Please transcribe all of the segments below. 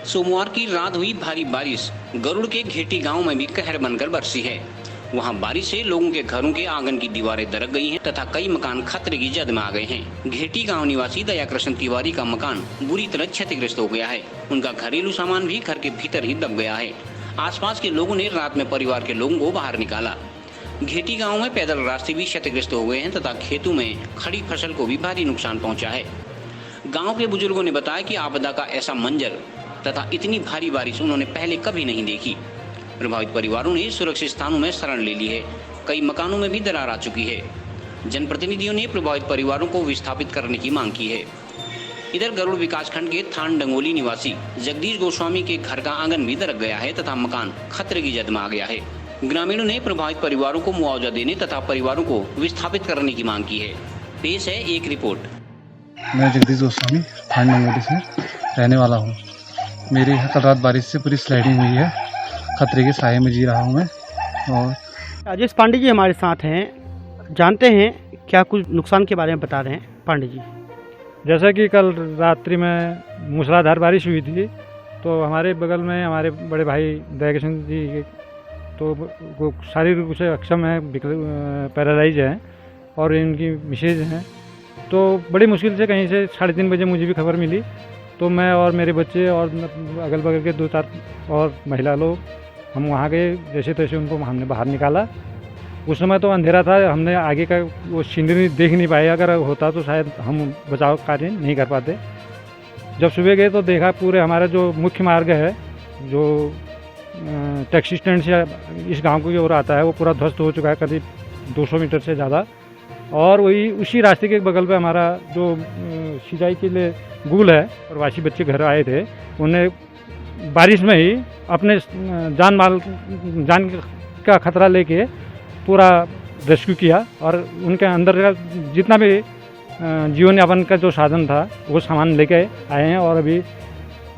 सोमवार की रात हुई भारी बारिश गरुड़ के घेटी गांव में भी कहर बनकर बरसी है। वहां बारिश से लोगों के घरों के आंगन की दीवारें दरक गई हैं तथा कई मकान खतरे की जद में आ गए हैं। घेटी गांव निवासी दया कृष्ण तिवारी का मकान बुरी तरह क्षतिग्रस्त हो गया है। उनका घरेलू सामान भी घर के भीतर ही दब गया है। आसपास के लोगों ने रात में परिवार के लोगों को बाहर निकाला। घेटी गांव में पैदल रास्ते भी क्षतिग्रस्त हो गए हैं तथा खेतों में खड़ी फसल को भी भारी नुकसान पहुंचा है। गांव के बुजुर्गों ने बताया कि आपदा का ऐसा मंजर तथा इतनी भारी बारिश उन्होंने पहले कभी नहीं देखी। प्रभावित परिवारों ने सुरक्षित स्थानों में शरण ले ली है। कई मकानों में भी दरार आ चुकी है। जनप्रतिनिधियों ने प्रभावित परिवारों को विस्थापित करने की मांग की है। इधर गरुड़ विकासखंड के थान डंगोली निवासी जगदीश गोस्वामी के घर का आंगन भी दरक गया है तथा मकान खतरे की जद में आ गया है। ग्रामीणों ने प्रभावित परिवारों को मुआवजा देने तथा परिवारों को विस्थापित करने की मांग की है। पेश है एक रिपोर्ट। मैं जगदीश गोस्वामी थान डंगोली से रहने वाला हूँ। मेरे यहाँ कल रात बारिश से पूरी स्लाइडिंग हुई है। खतरे के साए में जी रहा हूँ मैं। और राजेश पांडे जी हमारे साथ हैं, जानते हैं क्या कुछ नुकसान के बारे में बता रहे हैं। पांडे जी, जैसा कि कल रात्रि में मूसलाधार बारिश हुई थी तो हमारे बगल में हमारे बड़े भाई दया कृष्ण जी तो वो शारीरिक रूप से अक्षम है, पैरालाइज है और इनकी मिसेज हैं। तो बड़ी मुश्किल से कहीं से 3:30 बजे मुझे भी खबर मिली तो मैं और मेरे बच्चे और अगल बगल के 2-4 और महिला लोग हम वहाँ गए। जैसे तैसे उनको हमने बाहर निकाला। उस समय तो अंधेरा था, हमने आगे का वो सीनरी देख नहीं पाए। अगर होता तो शायद हम बचाव कार्य नहीं कर पाते। जब सुबह गए तो देखा पूरे हमारा जो मुख्य मार्ग है जो टैक्सी स्टैंड से इस गांव की ओर आता है वो पूरा ध्वस्त हो चुका है, करीब 200 मीटर से ज़्यादा। और वही उसी रास्ते के बगल पे हमारा जो सिंचाई के लिए गुल है, प्रवासी बच्चे घर आए थे, उन्हें बारिश में ही अपने जान का खतरा लेके पूरा रेस्क्यू किया और उनके अंदर का जितना भी जीवन यापन का जो साधन था वो सामान लेके आए हैं और अभी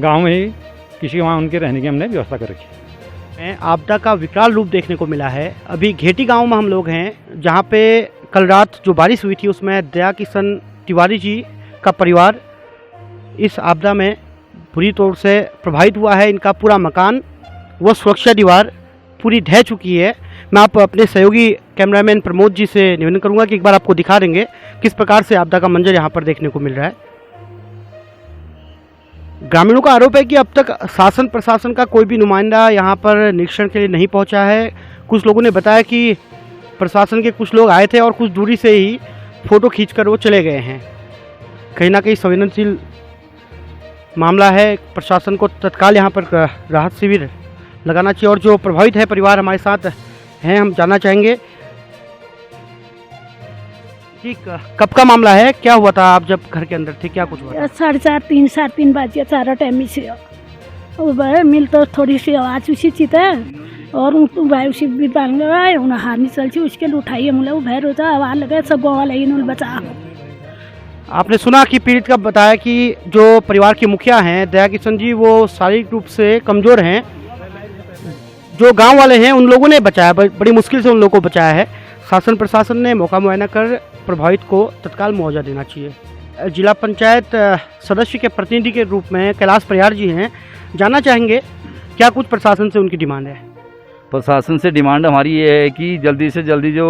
गांव में ही किसी वहाँ उनके रहने की हमने व्यवस्था कर रखी है। आपदा का विकराल रूप देखने को मिला है। अभी घेटी गांव में हम लोग हैं जहां पे कल रात जो बारिश हुई थी उसमें दया किशन तिवारी जी का परिवार इस आपदा में बुरी तौर से प्रभावित हुआ है। इनका पूरा मकान व सुरक्षा दीवार पूरी ढह चुकी है। मैं आप अपने सहयोगी कैमरामैन प्रमोद जी से निवेदन करूंगा कि एक बार आपको दिखा देंगे किस प्रकार से आपदा का मंजर यहाँ पर देखने को मिल रहा है। ग्रामीणों का आरोप है कि अब तक शासन प्रशासन का कोई भी नुमाइंदा यहाँ पर निरीक्षण के लिए नहीं पहुँचा है। कुछ लोगों ने बताया कि प्रशासन के कुछ लोग आए थे और कुछ दूरी से ही फ़ोटो खींचकर वो चले गए हैं। कहीं ना कहीं संवेदनशील मामला है। प्रशासन को तत्काल यहाँ पर राहत शिविर लगाना चाहिए। और जो प्रभावित है परिवार हमारे साथ हैं, हम जानना चाहेंगे ठीक कब का मामला है, क्या हुआ था आप जब घर के अंदर थे, क्या कुछ हुआ? 3:30 3:30 बजे सारा टाइम से मिल तो थोड़ी सी आवाज़ उसी चीत है और भाई उसी भी बांग लगाए उन्हें हाथ नहीं चलती उसके लिए उठाइए मुझे वो भैर होता आवाज़ लगे सब गाँव वाले इन्होंने बचा। आपने सुना कि पीड़ित का बताया कि जो परिवार के मुखिया हैं दया किशन जी वो शारीरिक रूप से कमज़ोर हैं। जो गांव वाले हैं उन लोगों ने बचाया, बड़ी मुश्किल से उन लोगों को बचाया है। शासन प्रशासन ने मौका मुआयना कर प्रभावित को तत्काल मुआवजा देना चाहिए। जिला पंचायत सदस्य के प्रतिनिधि के रूप में कैलाश परियार जी हैं, जानना चाहेंगे क्या कुछ प्रशासन से उनकी डिमांड है? प्रशासन से डिमांड हमारी ये है कि जल्दी से जल्दी जो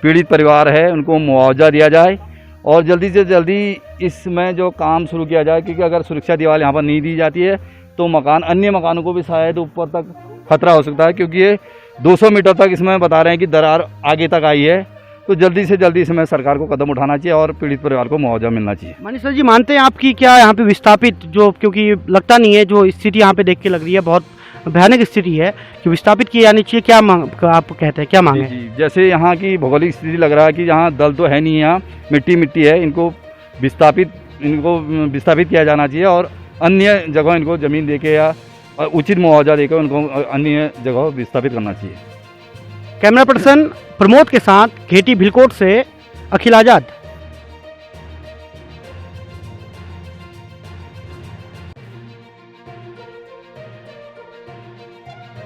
पीड़ित परिवार है उनको मुआवजा दिया जाए और जल्दी से जल्दी इसमें जो काम शुरू किया जाए, क्योंकि अगर सुरक्षा दीवार यहाँ पर नहीं दी जाती है तो अन्य मकानों को भी शायद ऊपर तक खतरा हो सकता है, क्योंकि ये 200 मीटर तक इसमें बता रहे हैं कि दरार आगे तक आई है। तो जल्दी से जल्दी इसमें सरकार को कदम उठाना चाहिए और पीड़ित परिवार को मुआवजा मिलना चाहिए। मानी सर जी, मानते हैं आपकी क्या यहाँ पे विस्थापित जो, क्योंकि लगता नहीं है जो स्थिति यहाँ पे देख के लग रही है बहुत भयानक स्थिति है कि विस्थापित किए जानी चाहिए, क्या आप कहते हैं, क्या मांगे? जी, जैसे यहाँ की भौगोलिक स्थिति लग रहा है कि यहाँ दल तो है नहीं, यहाँ मिट्टी है, इनको विस्थापित किया जाना चाहिए और अन्य जगह इनको ज़मीन देके या उचित मुआवजा देकर उनको अन्य जगह विस्थापित करना चाहिए। कैमरा पर्सन प्रमोद के साथ घेटी भिलकोट से अखिल आज़ाद।